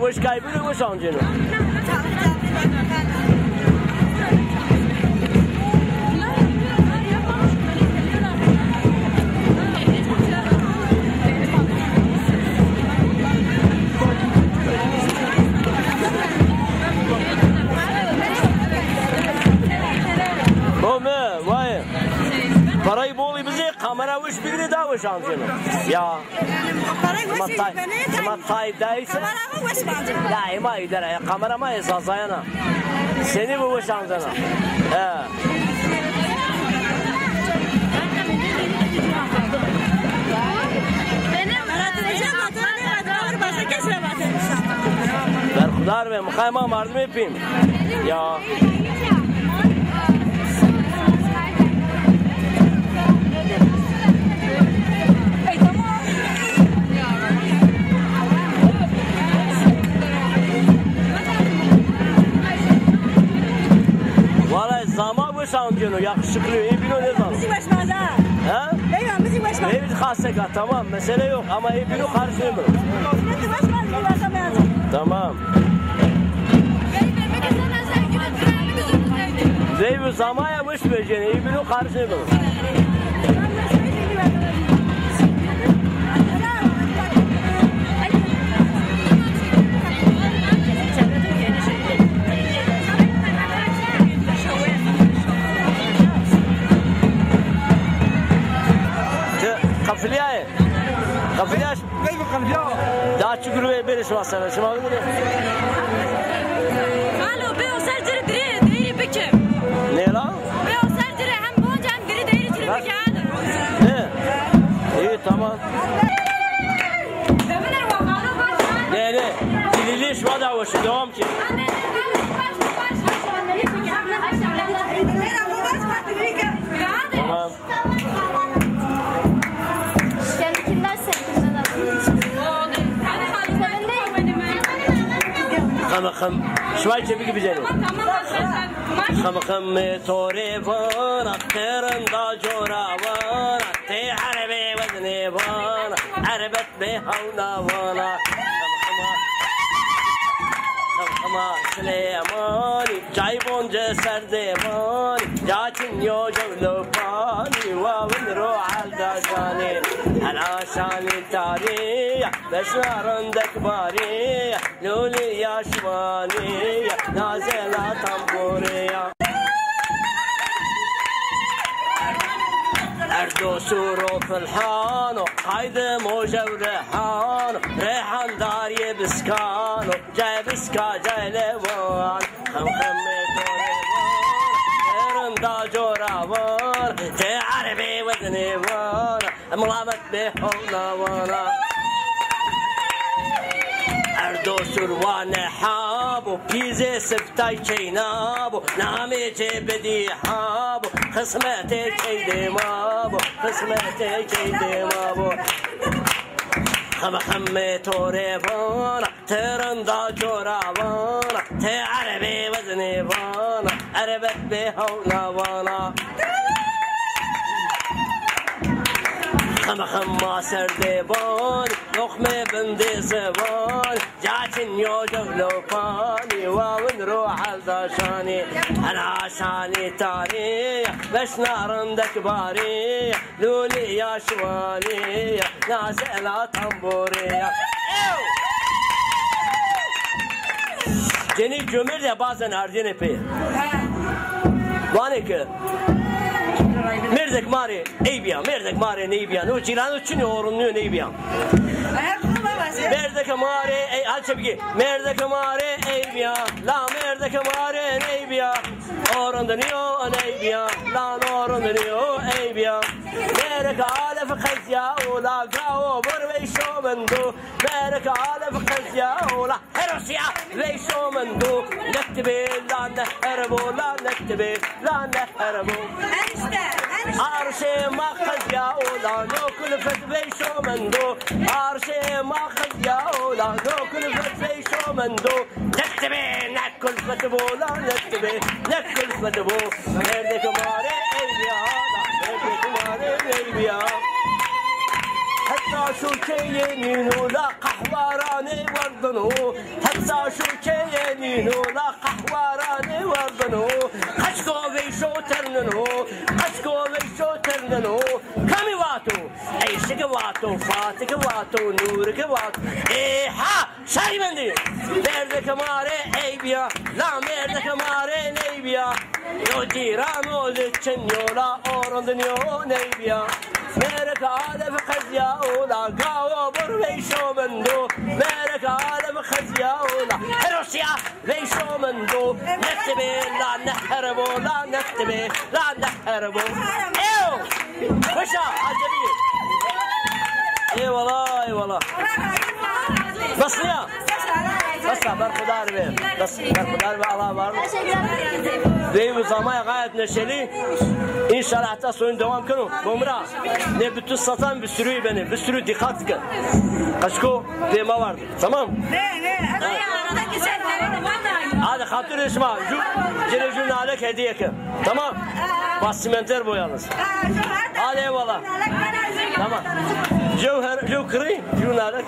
وش كايبين وش عنجنو برای بولی بزی کامرا وش بگیری داوش عنجنو یا ما طایب دایسه لا ما يدري كاميرا ما يزازينا سني بوش عندنا برخدار به مخای ما مردم پیم یا عنجنو yakışıklı iyi bino ne zaman? Bizi başmadı. Ha? Eyvah bizi başmadı. Evet khaseka tamam mesele yok ama iyi bino karşılıyor. Bizi başmadı bizi başlamayacak. Tamam. Zeybi zamayamış böceğini iyi bino karşılıyor. قفلیه قفلیهش كيف قفليه دا چگروه برش واسه شما بگید قالوا بيو سردر ديري بكم نیلا بيو سردر هم بونج هم ديري بك عادة ne iyi tamam ne dililiş vada hoşu devam ki tamam خم شوي تبي بجاني خم توري وانا ترن دا جورا وانا تي عربي وزني وانا عربت بهونا وانا خم سليماني جايبون جسر زيماني جاتن يو جولو باني ومن روح الدجاني العشاني تاريخ بشارندك باريخ لولي يا شمالي نازلة طنبورية أردو سورو في الحانو قايد موجة وريحانو ريحان داري بسكانو جاي بسكا جاي ليوان خم دا جوراوان تي عربي وذني وانا ملامت بهونا وانا اردو سروان حابو بيزي سفتاي چينابو نامي جي بدي حابو قسمتي چيدي مابو قسمتي چيدي مابو خم توري وانا ترن دا جوراوانا تي عربي وذني وانا عربت بهونا وانا خم ما سردبان لقمة بندي زبان جاتن يو جولو فاني ومن روح الدشاني انا عشاني تاريخ بش نارندك باريخ لولي يا شمالي نازلة طنبورية جني جميل يا بازن هرديني بيه وانك مردك ماري ايبيا مردك ماري نيبيا نو جيرانو چني اورنيو نيبيا مردك ماري اي هل چبگي مردك ماري ايبيا لا مردك ماري نيبيا اورندنيو نيبيا لا اورندنيو ايبيا مردك الف خزيا ولا غاو بروي شو مندو مردك الف خزيا ولا هروسيا ليشو مندو نكتبي لا نهربو لا نكتبي لا نهربو عرشي ما خزيا ولا نوكل فتبي شو مندو عرشي ما خزيا ولا نوكل فتبي شو مندو نكتبي ناكل فتبو لا نكتبي ناكل فتبو مردك ماري ايبيا مردك ماري ايبيا حتى شو كينين ولا قحو قحواراني وردنو حتى شو كينينو لا قحواراني وردنو خشكو بيشو ترننو خشكو بيشو ترننو كمي واتو عيشك واتو فاتك واتو نورك واتو ايه ها شاي بندي مردك ماري ايبيا لا مردك ماري نيبيا يو جيرانو لتشن يولا اورندنيو نيبيا مالك عالم خزيا ولا قاوة بريشو مندو مالك عالم خزيا ولا روسيا ليشو مندو نكتبي لا نحربو لا نكتبي لا نحربو ايو وشا عجبي اي والله اي والله بس يا بس برخدار بيه بس برخدار بيه الله بارك بيه زمان غاية neşeli İnşallah hatta soyun devam kılın Bomra ne bütün satan bir sürü beni bir sürü dikkat edin kaçko tema vardı tamam hadi hatır esma cile jurnalek hediye ki tamam bassimenter boyalız hadi eyvallah tamam Jevher, Jevkri, jurnalek